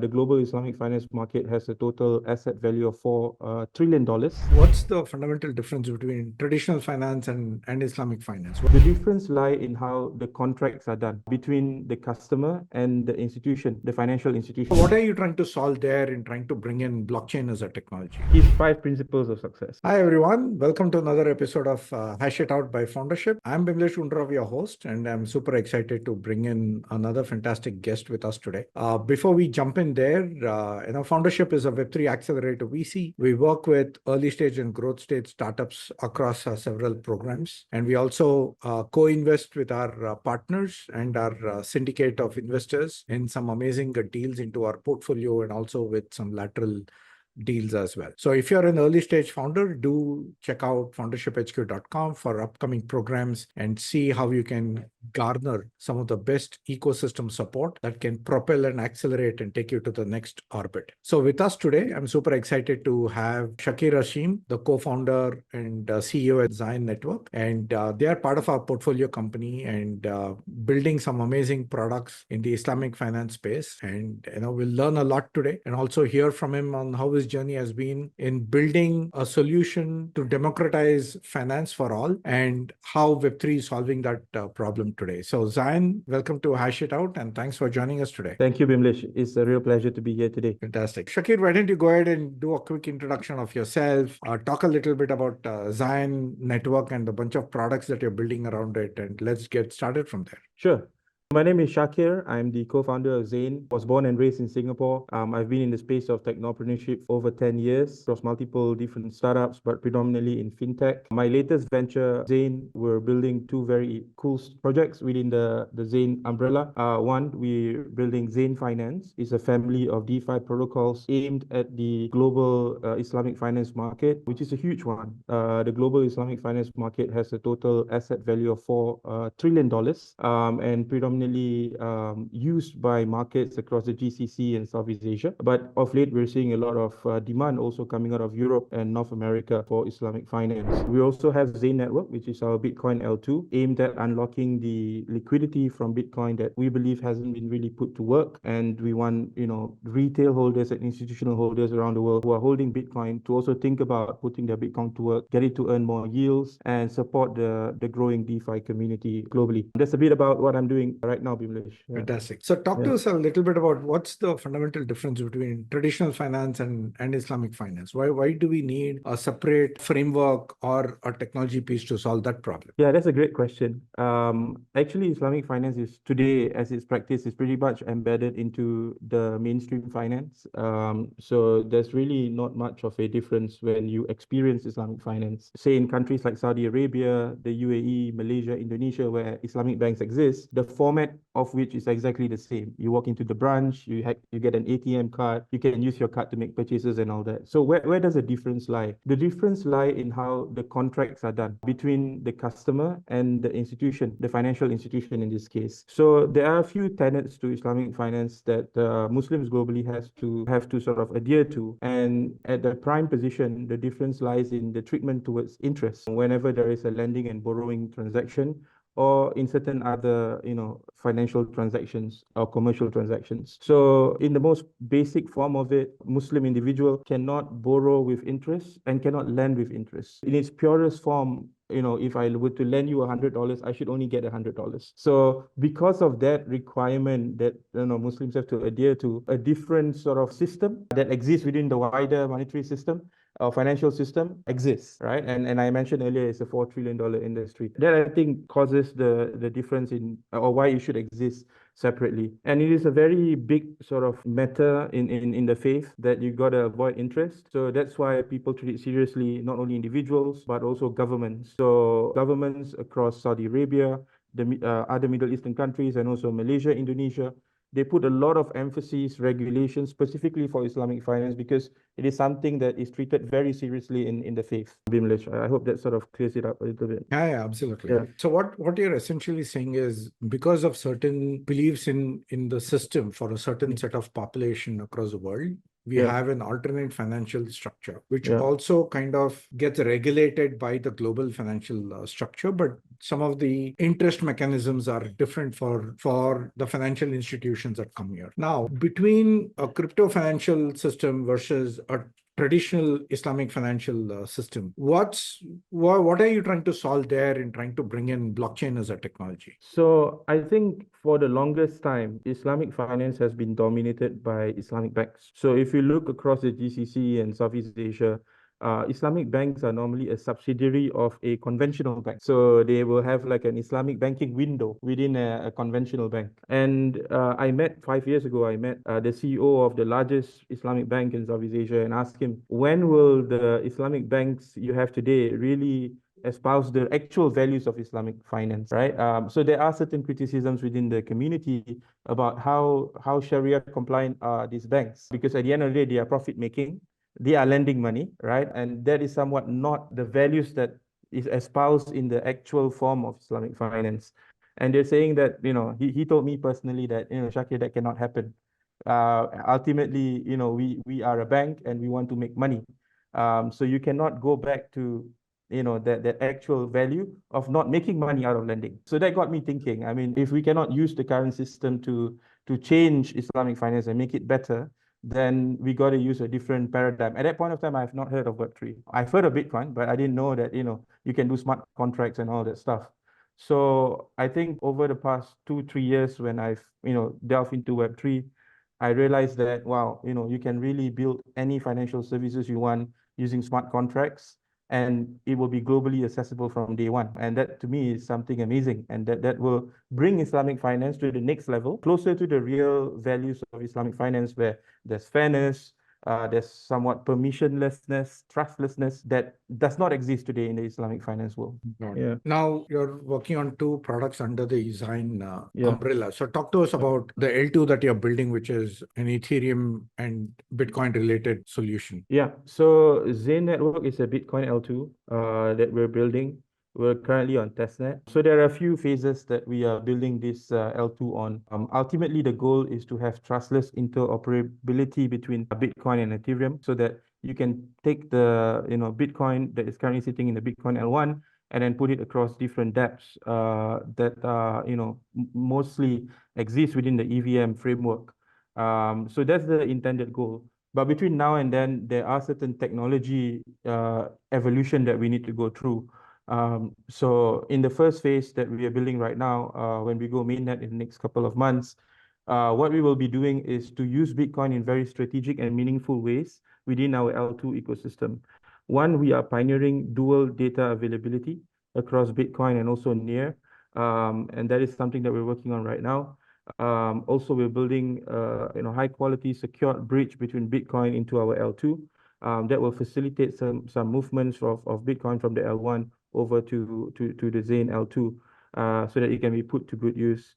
The global Islamic finance market has a total asset value of $4 trillion. What's the fundamental difference between traditional finance and Islamic finance? The difference lie in how the contracts are done between the customer and the institution, the financial institution. What are you trying to solve there in trying to bring in blockchain as a technology? These 5 principles of success. Hi, everyone. Welcome to another episode of Hash It Out by Foundership. I'm Bimlesh Gundurao, your host, and I'm super excited to bring in another fantastic guest with us today. Before we jump in there, Foundership is a Web3 accelerator VC. We work with early stage and growth stage startups across several programs. And we also co-invest with our partners and our syndicate of investors in some amazing deals into our portfolio and also with some lateral deals as well. So if you're an early stage founder, do check out foundershiphq.com for upcoming programs and see how you can garner some of the best ecosystem support that can propel and accelerate and take you to the next orbit. So with us today, I'm super excited to have Syakir Hashim, the co-founder and CEO at Zayn Network. And they are part of our portfolio company and building some amazing products in the Islamic finance space. And we'll learn a lot today and also hear from him on how his journey has been in building a solution to democratize finance for all and how Web3 is solving that problem today. So Zayn, welcome to Hash It Out and thanks for joining us today. Thank you, Bimlesh. It's a real pleasure to be here today. Fantastic. Syakir, why don't you go ahead and do a quick introduction of yourself, talk a little bit about Zayn Network and the bunch of products that you're building around it, and let's get started from there. Sure. My name is Syakir. I'm the co-founder of Zayn. I was born and raised in Singapore. I've been in the space of technopreneurship for over 10 years across multiple different startups, but predominantly in fintech. My latest venture, Zayn, we're building 2 very cool projects within the Zayn umbrella. One, we're building Zayn Finance. It's a family of DeFi protocols aimed at the global Islamic finance market, which is a huge one. The global Islamic finance market has a total asset value of $4 trillion and predominantly used by markets across the GCC and Southeast Asia. But of late, we're seeing a lot of demand also coming out of Europe and North America for Islamic finance. We also have Zayn Network, which is our Bitcoin L2, aimed at unlocking the liquidity from Bitcoin that we believe hasn't been really put to work. And we want, retail holders and institutional holders around the world who are holding Bitcoin to also think about putting their Bitcoin to work, get it to earn more yields, and support the growing DeFi community globally. That's a bit about what I'm doing right now, Bimlesh. Yeah. Fantastic. So talk to us a little bit about what's the fundamental difference between traditional finance and Islamic finance. Why do we need a separate framework or a technology piece to solve that problem? Yeah, that's a great question. Actually, Islamic finance is today, as it's practiced, is pretty much embedded into the mainstream finance. So there's really not much of a difference when you experience Islamic finance. Say in countries like Saudi Arabia, the UAE, Malaysia, Indonesia, where Islamic banks exist, the format of which is exactly the same. You walk into the branch, you get an ATM card, you can use your card to make purchases and all that. So where does the difference lie? The difference lie in how the contracts are done between the customer and the institution, the financial institution in this case. So there are a few tenets to Islamic finance that Muslims globally have to sort of adhere to. And at the prime position, the difference lies in the treatment towards interest. Whenever there is a lending and borrowing transaction, or in certain other, financial transactions or commercial transactions. So in the most basic form of it, Muslim individual cannot borrow with interest and cannot lend with interest. In its purest form, if I were to lend you $100, I should only get $100. So because of that requirement that Muslims have to adhere to, a different sort of system that exists within the wider monetary system, our financial system exists, right? And I mentioned earlier, it's a $4 trillion industry. That I think causes the difference in, or why it should exist separately. And it is a very big sort of matter in the faith that you got to avoid interest. So that's why people treat it seriously, not only individuals, but also governments. So governments across Saudi Arabia, the other Middle Eastern countries, and also Malaysia, Indonesia, they put a lot of emphasis, regulations, specifically for Islamic finance, because it is something that is treated very seriously in the faith. Bimlesh, I hope that sort of clears it up a little bit. Yeah, absolutely. Yeah. So what you're essentially saying is, because of certain beliefs in the system for a certain set of population across the world, we have an alternate financial structure, which also kind of gets regulated by the global financial structure, but some of the interest mechanisms are different for the financial institutions that come here. Now, between a crypto financial system versus a traditional Islamic financial system, what are you trying to solve there in trying to bring in blockchain as a technology? So I think for the longest time, Islamic finance has been dominated by Islamic banks. So if you look across the GCC and Southeast Asia, Islamic banks are normally a subsidiary of a conventional bank. So they will have like an Islamic banking window within a conventional bank. And I met 5 years ago, I met the CEO of the largest Islamic bank in Southeast Asia and asked him, when will the Islamic banks you have today really espouse the actual values of Islamic finance, right? So there are certain criticisms within the community about how Sharia compliant are these banks, because at the end of the day, they are profit making, they are lending money, right? And that is somewhat not the values that is espoused in the actual form of Islamic finance. And they're saying that, he told me personally that, Syakir, that cannot happen. Ultimately, we are a bank and we want to make money. So you cannot go back to that actual value of not making money out of lending. So that got me thinking. I mean, if we cannot use the current system to change Islamic finance and make it better, then we got to use a different paradigm. At that point of time, I've not heard of Web3. I've heard of Bitcoin, but I didn't know that you can do smart contracts and all that stuff. So I think over the past 2-3 years, when I've delved into Web3, I realized that wow, you can really build any financial services you want using smart contracts, and it will be globally accessible from day one. And that to me is something amazing, and that will bring Islamic finance to the next level, closer to the real values of Islamic finance, where there's fairness, there's somewhat permissionlessness, trustlessness that does not exist today in the Islamic finance world. Yeah. Now you're working on 2 products under the Zayn Yeah. umbrella. So talk to us about the L2 that you're building, which is an Ethereum and Bitcoin related solution. Yeah. So Zayn Network is a Bitcoin L2 that we're building. We're currently on testnet. So there are a few phases that we are building this L2 on. Ultimately, the goal is to have trustless interoperability between Bitcoin and Ethereum, so that you can take the Bitcoin that is currently sitting in the Bitcoin L1 and then put it across different dApps that mostly exist within the EVM framework. So that's the intended goal. But between now and then, there are certain technology evolution that we need to go through. So in the first phase that we are building right now, when we go mainnet in the next couple of months, what we will be doing is to use Bitcoin in very strategic and meaningful ways within our L2 ecosystem. One, we are pioneering dual data availability across Bitcoin and also near, and that is something that we're working on right now. Also, we're building high quality secured bridge between Bitcoin into our L2 that will facilitate some movements of Bitcoin from the L1 over to the Zayn L2 so that it can be put to good use.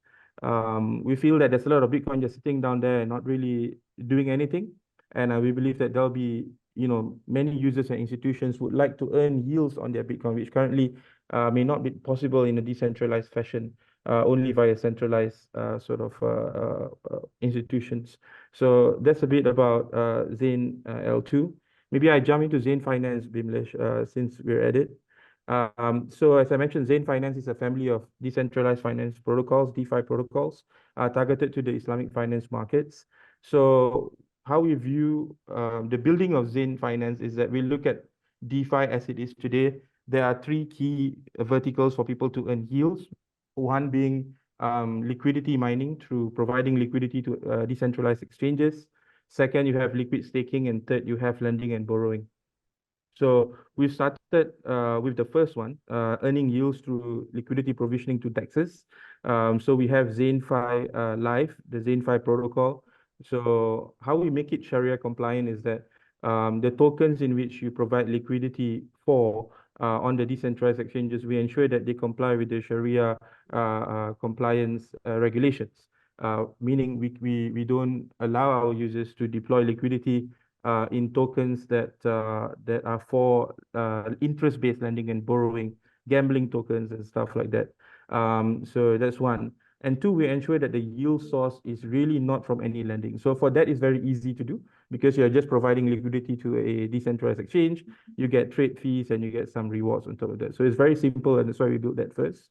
We feel that there's a lot of Bitcoin just sitting down there and not really doing anything, and we believe that there'll be many users and institutions would like to earn yields on their Bitcoin, which currently may not be possible in a decentralized fashion. Only via centralized institutions. So that's a bit about Zayn L2. Maybe I jump into Zayn Finance, Bimlesh, since we're at it. So as I mentioned, Zayn Finance is a family of decentralized finance protocols, DeFi protocols, targeted to the Islamic finance markets. So how we view the building of Zayn Finance is that we look at DeFi as it is today. There are 3 key verticals for people to earn yields. One being liquidity mining through providing liquidity to decentralized exchanges. Second, you have liquid staking, and third, you have lending and borrowing. So we've started with the first one, earning yields through liquidity provisioning to DEXs. So we have ZaynFi Live, the ZaynFi protocol. So how we make it Sharia compliant is that the tokens in which you provide liquidity for on the decentralized exchanges, we ensure that they comply with the Sharia compliance regulations. Meaning we don't allow our users to deploy liquidity in tokens that are for interest-based lending and borrowing, gambling tokens and stuff like that. So that's one. And two, we ensure that the yield source is really not from any lending. So for that, it's very easy to do because you're just providing liquidity to a decentralized exchange. You get trade fees and you get some rewards on top of that. So it's very simple, and that's why we built that first.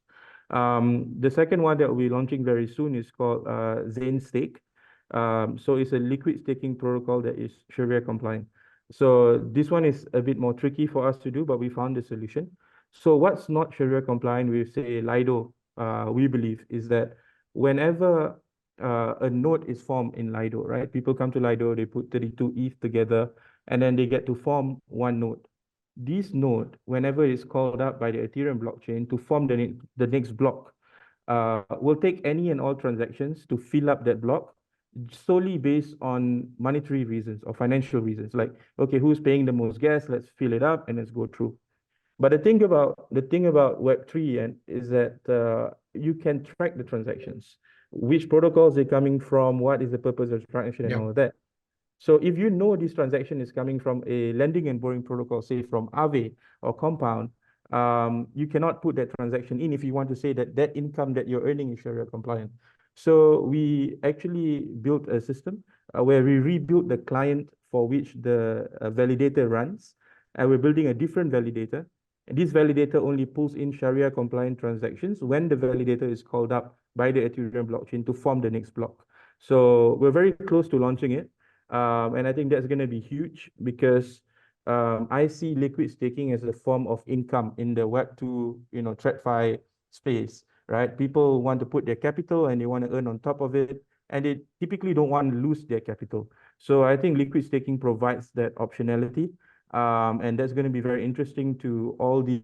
The second one that we'll be launching very soon is called Zayn Stake. So it's a liquid staking protocol that is Sharia compliant. So this one is a bit more tricky for us to do, but we found the solution. So what's not Sharia compliant with, say, Lido, we believe, is that whenever a node is formed in Lido, right? People come to Lido, they put 32 ETH together, and then they get to form one node. This node, whenever it's called up by the Ethereum blockchain to form the next block, will take any and all transactions to fill up that block solely based on monetary reasons or financial reasons. Like, okay, who's paying the most gas? Let's fill it up and let's go through. But the thing about Web3 and is that you can track the transactions, which protocols they're coming from, what is the purpose of the transaction, and all of that. So if you know this transaction is coming from a lending and borrowing protocol, say from Aave or Compound, you cannot put that transaction in if you want to say that that income that you're earning is Sharia compliant. So we actually built a system where we rebuilt the client for which the validator runs, and we're building a different validator. And this validator only pulls in Sharia compliant transactions when the validator is called up by the Ethereum blockchain to form the next block. So we're very close to launching it. And I think that's going to be huge because I see liquid staking as a form of income in the Web2, TradFi space, right? People want to put their capital and they want to earn on top of it, and they typically don't want to lose their capital. So I think liquid staking provides that optionality, and that's going to be very interesting to all the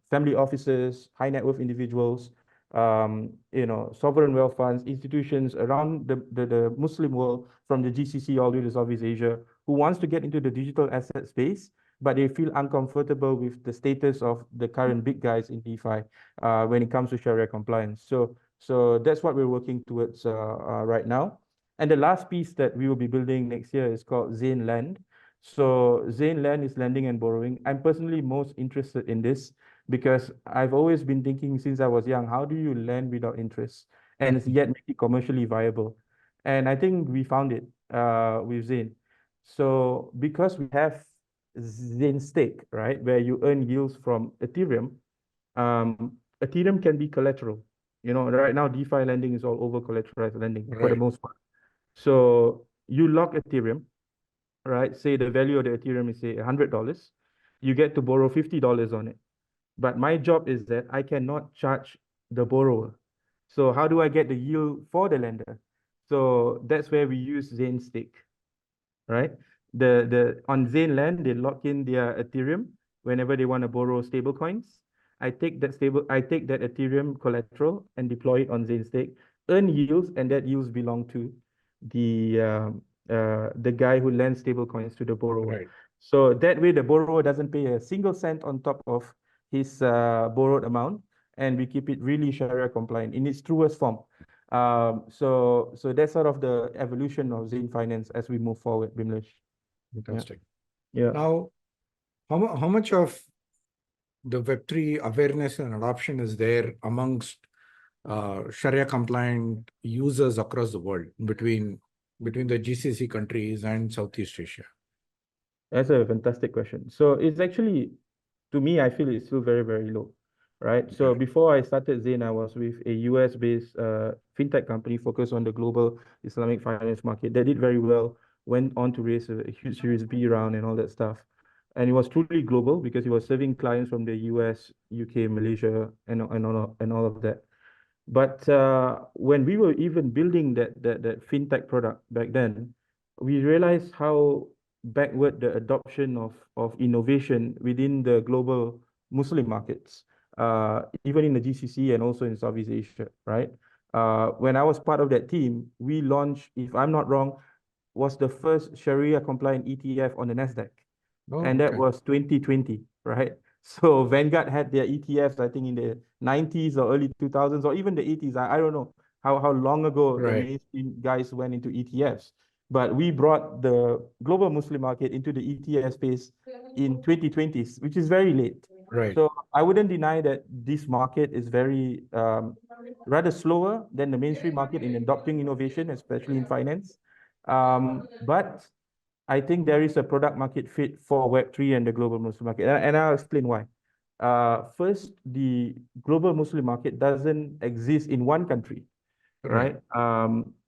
family offices, high net worth individuals, sovereign wealth funds, institutions around the Muslim world, from the GCC all the way to Southeast Asia, who wants to get into the digital asset space, but they feel uncomfortable with the status of the current big guys in DeFi when it comes to Sharia compliance. So that's what we're working towards right now. And the last piece that we will be building next year is called Zayn Land. So Zayn Land is lending and borrowing. I'm personally most interested in this because I've always been thinking since I was young, how do you lend without interest and yet make it commercially viable? And I think we found it with Zayn. So because we have Zayn Stake, right, where you earn yields from Ethereum, Ethereum can be collateral. Right now DeFi lending is all over collateralized lending for the most part. So you lock Ethereum, right? Say the value of the Ethereum is say $100. You get to borrow $50 on it. But my job is that I cannot charge the borrower. So how do I get the yield for the lender? So that's where we use Zayn Stake, right? On Zayn Land, they lock in their Ethereum whenever they want to borrow stable coins. I take that Ethereum collateral and deploy it on Zayn Stake, earn yields, and that yields belong to the guy who lends stable coins to the borrower. Right. So that way the borrower doesn't pay a single cent on top of his borrowed amount, and we keep it really Sharia compliant in its truest form. So that's sort of the evolution of Zayn Finance as we move forward, Bimlesh. Fantastic. Yeah. Now, how much of the Web3 awareness and adoption is there amongst Sharia compliant users across the world between the GCC countries and Southeast Asia? That's a fantastic question. So it's actually, to me, I feel it's still very, very low, right? Okay. So before I started Zayn, I was with a US-based fintech company focused on the global Islamic finance market that did very well, went on to raise a huge Series B round and all that stuff. And it was truly global because it was serving clients from the US, UK, Malaysia, and all of that. But when we were even building that fintech product back then, we realized how backward the adoption of innovation within the global Muslim markets, even in the GCC and also in Southeast Asia, right? When I was part of that team, we launched, if I'm not wrong, was the first Sharia compliant ETF on the NASDAQ. And that was 2020, right? So Vanguard had their ETFs, I think, in the 90s or early 2000s, or even the 80s. I don't know how long ago the mainstream guys went into ETFs. But we brought the global Muslim market into the ETF space in 2020s, which is very late. Right. So I wouldn't deny that this market is very rather slower than the mainstream market in adopting innovation, especially in finance. But I think there is a product market fit for Web3 and the global Muslim market. And I'll explain why. First, the global Muslim market doesn't exist in one country, right?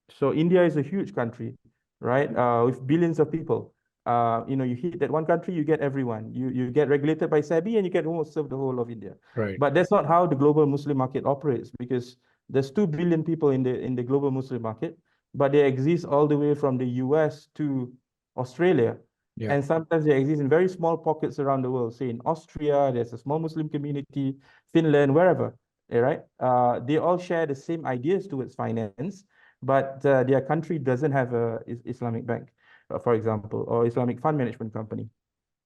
So India is a huge country, right? With billions of people. You hit that one country, you get everyone. You get regulated by SEBI and you can almost serve the whole of India. Right. But that's not how the global Muslim market operates, because there's 2 billion people in the global Muslim market, but they exist all the way from the US to Australia. Yeah. And sometimes they exist in very small pockets around the world. Say in Austria, there's a small Muslim community, Finland, wherever, right? They all share the same ideas towards finance, but their country doesn't have a Islamic bank, for example, or Islamic fund management company.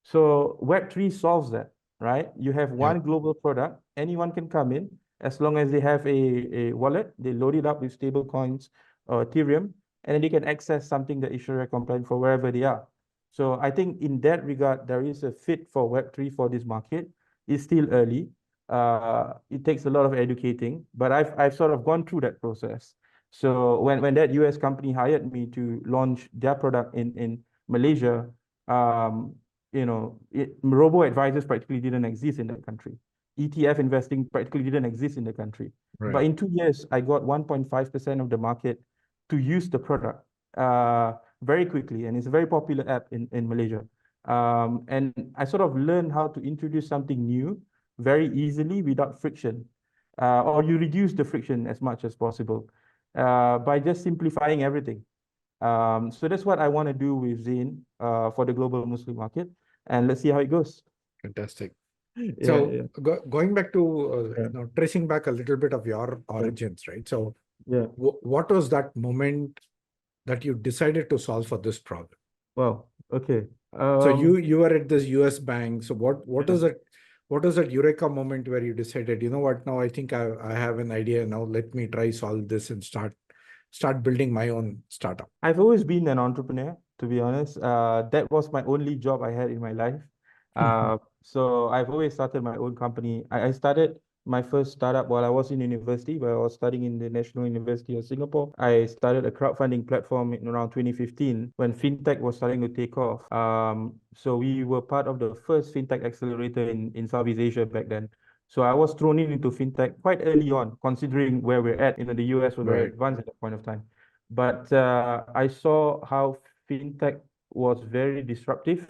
So Web3 solves that, right? You have one global product, anyone can come in as long as they have a wallet, they load it up with stable coins or Ethereum, and then they can access something that is Sharia compliant for wherever they are. So I think in that regard, there is a fit for Web3 for this market. It's still early. It takes a lot of educating, but I've sort of gone through that process. So when that US company hired me to launch their product in Malaysia, robo advisors practically didn't exist in that country. ETF investing practically didn't exist in the country. But in 2 years, I got 1.5% of the market to use the product very quickly. And it's a very popular app in Malaysia. And I sort of learned how to introduce something new very easily without friction. Or you reduce the friction as much as possible by just simplifying everything. So that's what I want to do with Zayn for the global Muslim market. And let's see how it goes. Fantastic. Yeah, So yeah. going back to tracing back a little bit of your origins, right? So what was that moment that you decided to solve for this problem? Well, okay. So you were at this US bank. So what is it? What was that Eureka moment where you decided, you know what, now I think I have an idea. Now let me try solve this and start building my own startup? I've always been an entrepreneur, to be honest. That was my only job I had in my life. So I've always started my own company. I started my first startup while I was in university, where I was studying in the National University of Singapore. I started a crowdfunding platform in around 2015 when fintech was starting to take off. So we were part of the first fintech accelerator in Southeast Asia back then. So I was thrown into fintech quite early on, considering where we're at. The US was very advanced at that point of time. But I saw how fintech was very disruptive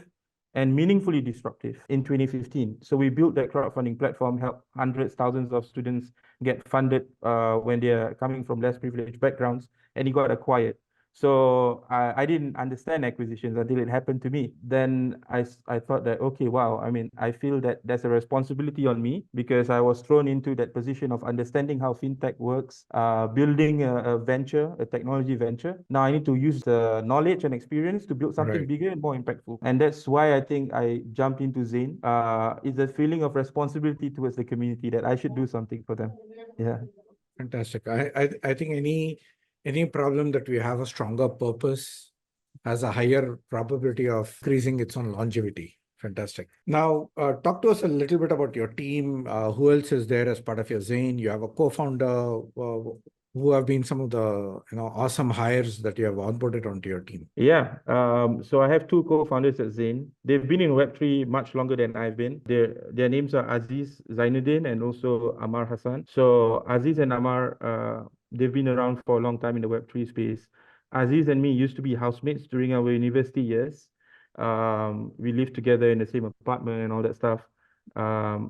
and meaningfully disruptive in 2015. So we built that crowdfunding platform, helped hundreds, thousands of students get funded when they are coming from less privileged backgrounds, and it got acquired. So I didn't understand acquisitions until it happened to me. Then I thought that, okay, wow, I mean, I feel that there's a responsibility on me because I was thrown into that position of understanding how fintech works, building a venture, a technology venture. Now I need to use the knowledge and experience to build something bigger and more impactful. And that's why I think I jumped into Zayn. It's a feeling of responsibility towards the community that I should do something for them. Yeah. Fantastic. I think any problem that we have a stronger purpose has a higher probability of increasing its own longevity. Fantastic. Now, talk to us a little bit about your team. Who else is there as part of your Zayn? You have a co-founder. Who have been some of the awesome hires that you have onboarded onto your team? Yeah. So I have 2 co-founders at Zayn. They've been in Web3 much longer than I've been. Their names are Aziz Zainuddin and also Amar Hassan. So Aziz and Amar, they've been around for a long time in the Web3 space. Aziz and me used to be housemates during our university years. We lived together in the same apartment and all that stuff.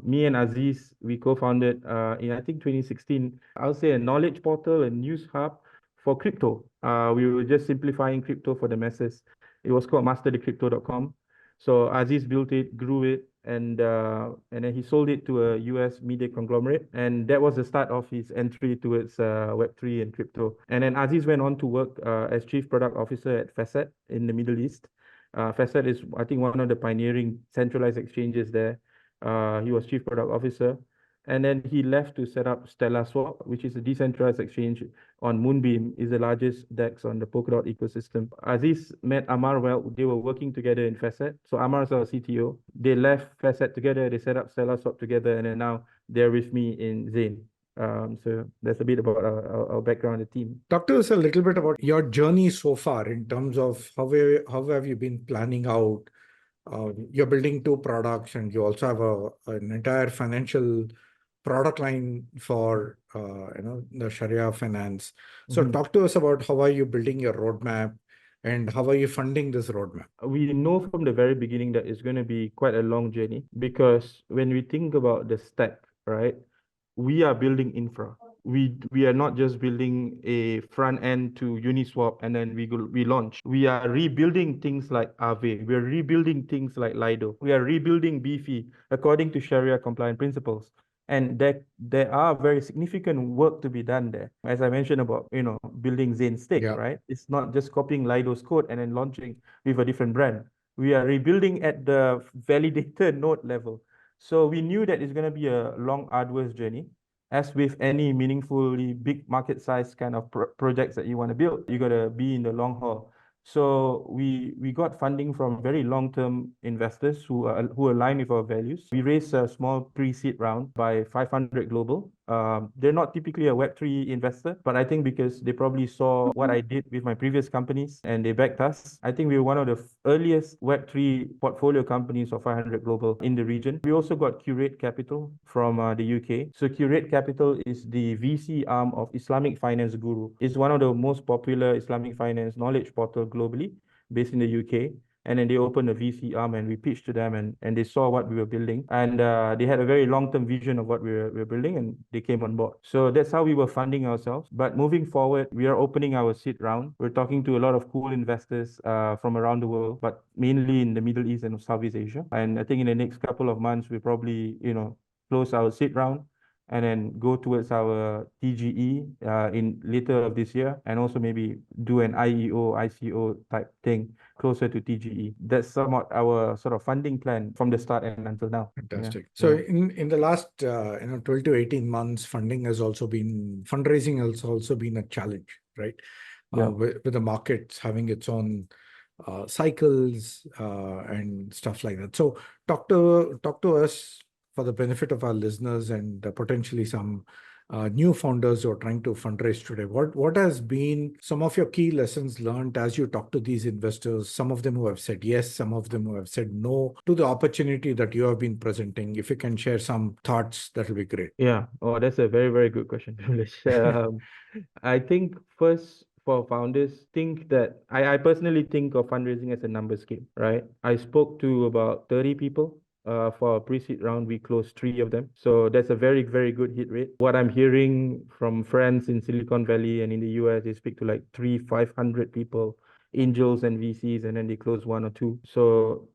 Me and Aziz, we co-founded in I think 2016, I'll say a knowledge portal, a news hub for crypto. We were just simplifying crypto for the masses. It was called masterthecrypto.com. So Aziz built it, grew it, and then he sold it to a US media conglomerate. And that was the start of his entry towards Web3 and crypto. And then Aziz went on to work as Chief Product Officer at Facet in the Middle East. Facet is, I think, one of the pioneering centralized exchanges there. He was Chief Product Officer. And then he left to set up Stellar Swap, which is a decentralized exchange on Moonbeam, is the largest DEX on the Polkadot ecosystem. Aziz met Amar well. They were working together in Facet. So Amar is our CTO. They left Facet together. They set up Stellar Swap together, and then now they're with me in Zayn. So that's a bit about our background, the team. Talk to us a little bit about your journey so far in terms of how have you been planning out. You're building two products, and you also have an entire financial product line for the Sharia finance. So talk to us about how are you building your roadmap and how are you funding this roadmap? We know from the very beginning that it's going to be quite a long journey, because when we think about the stack, right, we are building infra. We are not just building a front end to Uniswap and then we launch. We are rebuilding things like Aave. We are rebuilding things like Lido. We are rebuilding Beefy according to Sharia compliant principles. And there are very significant work to be done there. As I mentioned about, building Zayn Stake, right? It's not just copying Lido's code and then launching with a different brand. We are rebuilding at the validator node level. So we knew that it's going to be a long, arduous journey. As with any meaningfully big market size kind of projects that you want to build, you got to be in the long haul. So we got funding from very long-term investors who align with our values. We raised a small pre-seed round by 500 global. They're not typically a Web3 investor, but I think because they probably saw what I did with my previous companies and they backed us. I think we were one of the earliest Web3 portfolio companies of 500 global in the region. We also got Curate Capital from the UK. So Curate Capital is the VC arm of Islamic Finance Guru. It's one of the most popular Islamic finance knowledge portal globally, based in the UK. And then they opened a VC arm and we pitched to them and they saw what we were building. And they had a very long-term vision of what we were building and they came on board. So that's how we were funding ourselves. But moving forward, we are opening our seed round. We're talking to a lot of cool investors from around the world, but mainly in the Middle East and Southeast Asia. And I think in the next couple of months, we'll probably, close our seed round and then go towards our TGE in later of this year, and also maybe do an IEO, ICO type thing closer to TGE. That's somewhat our sort of funding plan from the start and until now. Fantastic. So in the last 12 to 18 months, fundraising has also been a challenge, right? With the markets having its own cycles and stuff like that. So talk to us, for the benefit of our listeners and potentially some new founders who are trying to fundraise today. What has been some of your key lessons learned as you talk to these investors, some of them who have said yes, some of them who have said no to the opportunity that you have been presenting? If you can share some thoughts, that will be great. Yeah. Oh, that's a very, very good question. I think first, for founders, think that I personally think of fundraising as a numbers game, right? I spoke to about 30 people. For a pre-seed round, we closed 3 of them. So that's a very, very good hit rate. What I'm hearing from friends in Silicon Valley and in the US, they speak to like 500 people, angels and VCs, and then they close 1 or 2. So,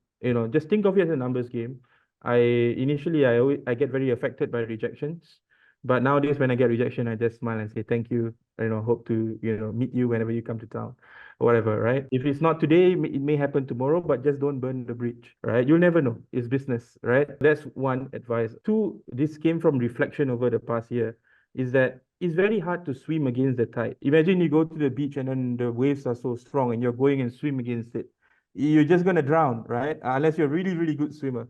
just think of it as a numbers game. Initially, I get very affected by rejections. But nowadays, when I get rejection, I just smile and say, thank you. Hope to, meet you whenever you come to town or whatever, right? If it's not today, it may happen tomorrow, but just don't burn the bridge, right? You'll never know. It's business, right? That's one advice. 2, this came from reflection over the past year, is that it's very hard to swim against the tide. Imagine you go to the beach and then the waves are so strong and you're going and swim against it. You're just going to drown, right? Unless you're a really, really good swimmer.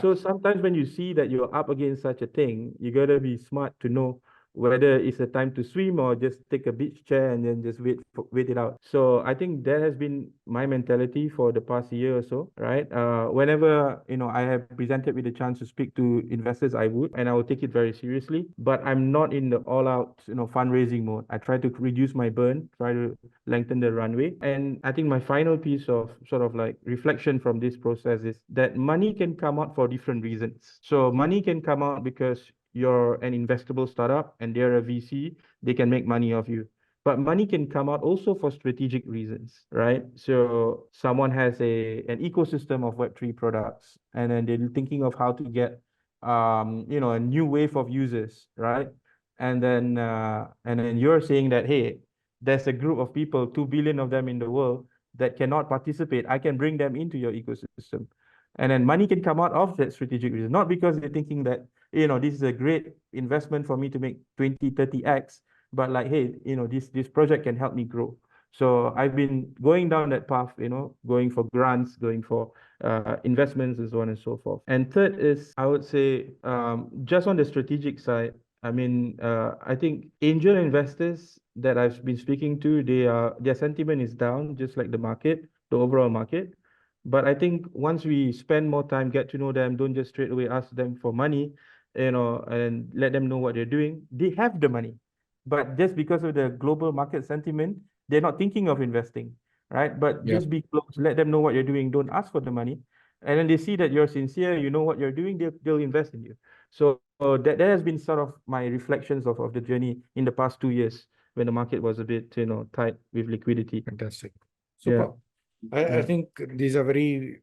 So sometimes when you see that you're up against such a thing, you got to be smart to know whether it's a time to swim or just take a beach chair and then just wait it out. So I think that has been my mentality for the past year or so, right? Whenever, I have presented with a chance to speak to investors, I would, and I will take it very seriously, but I'm not in the all out, fundraising mode. I try to reduce my burn, try to lengthen the runway. And I think my final piece of sort of like reflection from this process is that money can come out for different reasons. So money can come out because you're an investable startup and they're a VC, they can make money off you. But money can come out also for strategic reasons, right? So someone has an ecosystem of Web3 products, and then they're thinking of how to get, a new wave of users, right? And then you're saying that, hey, there's a group of people, 2 billion of them in the world, that cannot participate. I can bring them into your ecosystem. And then money can come out of that strategic reason, not because they're thinking that this is a great investment for me to make 20, 30x, but like, hey, this project can help me grow. So I've been going down that path, going for grants, going for investments and so on and so forth. And third is, I would say, just on the strategic side, I mean, I think angel investors that I've been speaking to, their sentiment is down, just like the market, the overall market. But I think once we spend more time, get to know them, don't just straight away ask them for money, and let them know what they're doing. They have the money, but just because of the global market sentiment, they're not thinking of investing, right? But Yeah. just be close, let them know what you're doing. Don't ask for the money, and then they see that you're sincere, you know what you're doing, they'll invest in you. So that has been sort of my reflections of the journey in the past 2 years when the market was a bit, tight with liquidity. Fantastic. Yeah. Super. I think these are very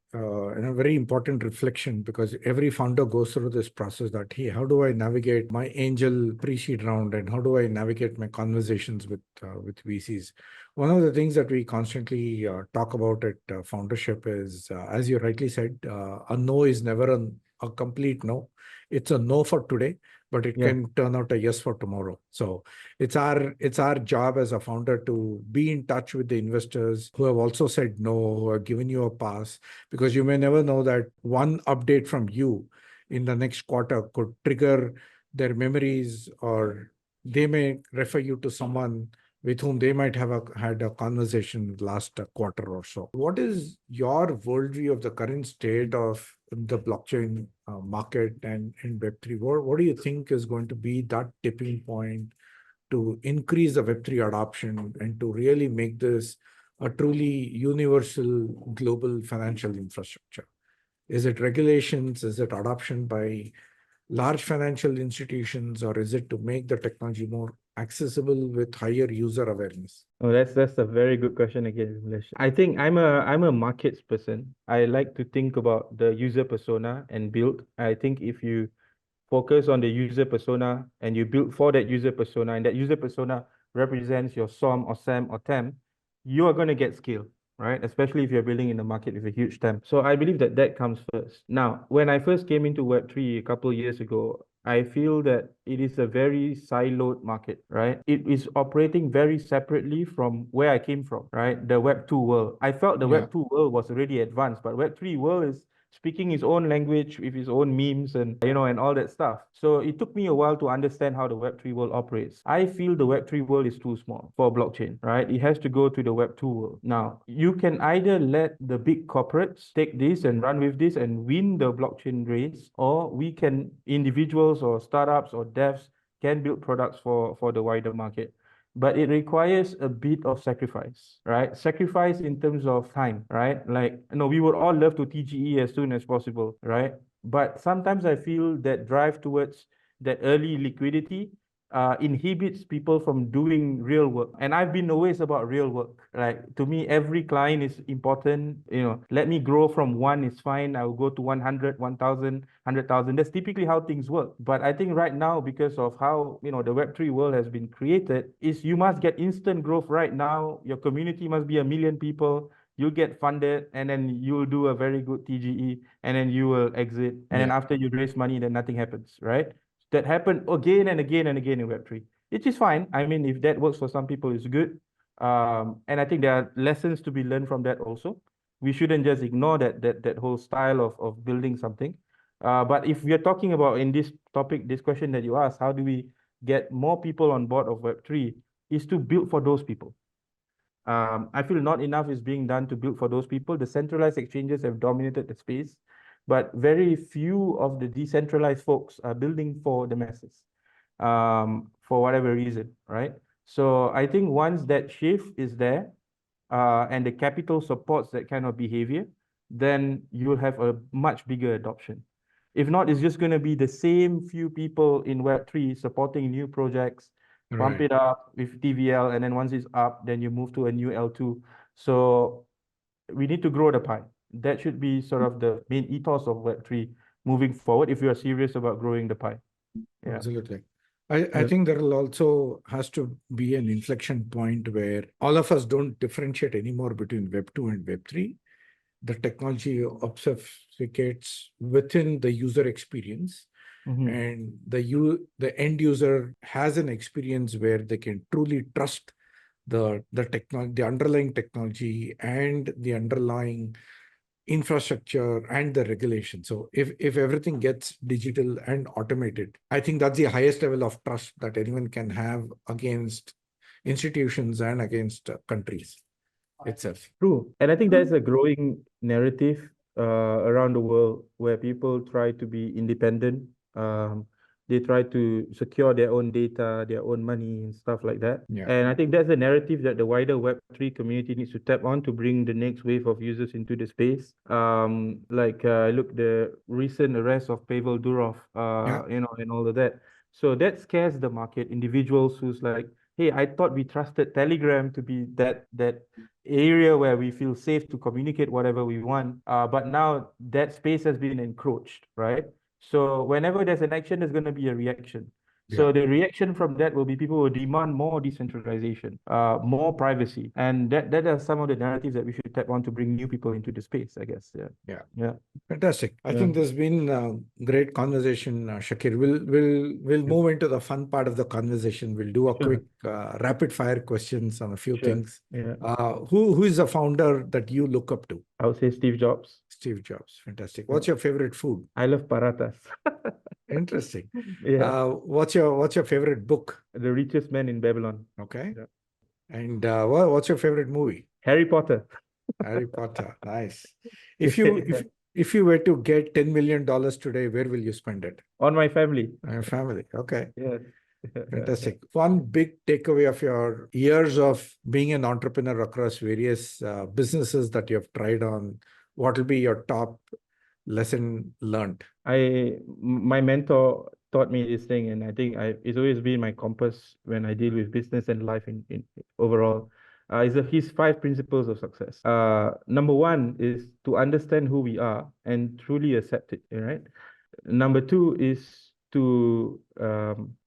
important reflection, because every founder goes through this process that, hey, how do I navigate my angel pre-seed round, and how do I navigate my conversations with VCs? One of the things that we constantly talk about at Foundership is, as you rightly said, a no is never a complete no. It's a no for today, but it can turn out a yes for tomorrow. So it's our job as a founder to be in touch with the investors who have also said no, who have given you a pass, because you may never know that one update from you in the next quarter could trigger their memories, or they may refer you to someone with whom they might have had a conversation last quarter or so. What is your worldview of the current state of the blockchain market and in Web3? What do you think is going to be that tipping point to increase the Web3 adoption and to really make this a truly universal global financial infrastructure? Is it regulations? Is it adoption by large financial institutions, or is it to make the technology more accessible with higher user awareness? Oh, that's a very good question again, Bimlesh. I think I'm a markets person. I like to think about the user persona and build. I think if you focus on the user persona and you build for that user persona, and that user persona represents your SOM or SAM or TAM, you are going to get scale, right? Especially if you're building in a market with a huge TAM. So I believe that comes first. Now, when I first came into Web3 a couple of years ago, I feel that it is a very siloed market, right? It is operating very separately from where I came from, right? The Web2 world. I felt the Web2 world was already advanced, but Web3 world is speaking his own language with his own memes and and all that stuff. So it took me a while to understand how the Web3 world operates. I feel the Web3 world is too small for blockchain, right? It has to go to the Web2 world. Now, you can either let the big corporates take this and run with this and win the blockchain race, or we can, individuals or startups or devs, can build products for the wider market. But it requires a bit of sacrifice, right? Sacrifice in terms of time, right? Like, we would all love to TGE as soon as possible, right? But sometimes I feel that drive towards that early liquidity inhibits people from doing real work. And I've been always about real work. Like, to me, every client is important. Let me grow from 1 is fine. I will go to 100, 1,000, 100,000. That's typically how things work. But I think right now, because of how, the Web3 world has been created, is you must get instant growth right now. Your community must be 1 million people. You'll get funded, and then you'll do a very good TGE, and then you will exit. And then after you raise money, then nothing happens, right? That happened again and again and again in Web3, which is fine. I mean, if that works for some people, it's good. And I think there are lessons to be learned from that also. We shouldn't just ignore that whole style of building something. But if we are talking about in this topic, this question that you asked, how do we get more people on board of Web3, is to build for those people. I feel not enough is being done to build for those people. The centralized exchanges have dominated the space, but very few of the decentralized folks are building for the masses, for whatever reason, right? So I think once that shift is there, and the capital supports that kind of behavior, then you'll have a much bigger adoption. If not, it's just going to be the same few people in Web3 supporting new projects, pump it up with TVL, and then once it's up, then you move to a new L2. So we need to grow the pie. That should be sort of the main ethos of Web3 moving forward if you are serious about growing the pie. Yeah. Absolutely. I think there will also has to be an inflection point where all of us don't differentiate anymore between Web2 and Web3. The technology obfuscates within the user experience, and the end user has an experience where they can truly trust the technology, the underlying technology, and the underlying infrastructure and the regulation. So if everything gets digital and automated, I think that's the highest level of trust that anyone can have against institutions and against countries itself. True. And I think there's a growing narrative around the world where people try to be independent. They try to secure their own data, their own money, and stuff like that. Yeah. And I think that's a narrative that the wider Web3 community needs to tap on to bring the next wave of users into the space. Look, the recent arrest of Pavel Durov, and all of that. So that scares the market. Individuals who's like, hey, I thought we trusted Telegram to be that area where we feel safe to communicate whatever we want. But now that space has been encroached, right? So whenever there's an action, there's going to be a reaction. So the reaction from that will be people will demand more decentralization, more privacy. And that are some of the narratives that we should tap on to bring new people into the space, I guess. Yeah. Fantastic. I think there's been a great conversation, Syakir. We'll move into the fun part of the conversation. We'll do a quick rapid fire questions on a few things. Who is the founder that you look up to? I would say Steve Jobs. Steve Jobs. Fantastic. What's your favorite food? I love parathas. Interesting. What's your favorite book? The Richest Man in Babylon. Okay. And what's your favorite movie? Harry Potter. Harry Potter. Nice. If you were to get $10 million today, where will you spend it? On my family. On your family. Okay. Yes. Fantastic. One big takeaway of your years of being an entrepreneur across various businesses that you have tried on, what will be your top lesson learned? My mentor taught me this thing, and I think it's always been my compass when I deal with business and life in overall. His 5 principles of success. Number 1 is to understand who we are and truly accept it, right? Number 2 is to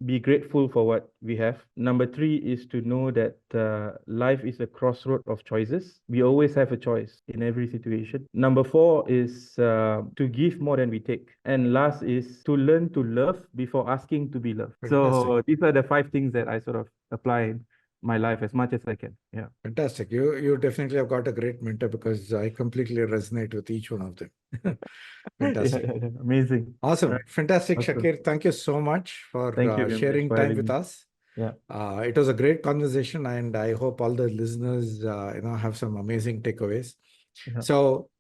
be grateful for what we have. Number 3 is to know that life is a crossroad of choices. We always have a choice in every situation. Number 4 is to give more than we take. And last is to learn to love before asking to be loved. Fantastic. So these are the 5 things that I sort of apply in my life as much as I can. Yeah. Fantastic. You definitely have got a great mentor, because I completely resonate with each one of them. Fantastic. Amazing. Awesome. Right. Fantastic, Awesome. Syakir. Thank you so much for sharing for time having with me. us. Yeah. It was a great conversation, and I hope all the listeners have some amazing takeaways. Yeah. So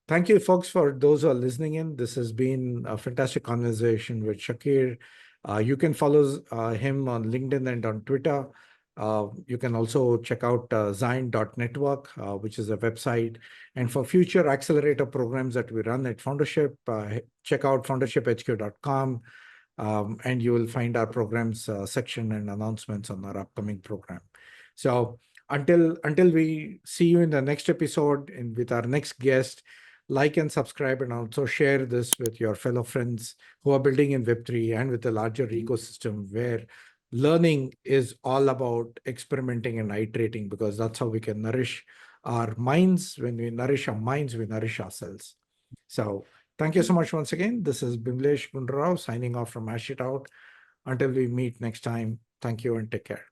thank you, folks, for those who are listening in. This has been a fantastic conversation with Syakir. You can follow him on LinkedIn and on Twitter. You can also check out Zayn Network, which is a website. And for future accelerator programs that we run at Foundership, check out foundershiphq.com, and you will find our programs section and announcements on our upcoming program. So until we see you in the next episode and with our next guest, like and subscribe, and also share this with your fellow friends who are building in Web3 and with the larger ecosystem, where learning is all about experimenting and iterating, because that's how we can nourish our minds. When we nourish our minds, we nourish ourselves. So thank you so much once again. This is Bimlesh Gundurao signing off from Hash It Out. Until we meet next time, thank you and take care.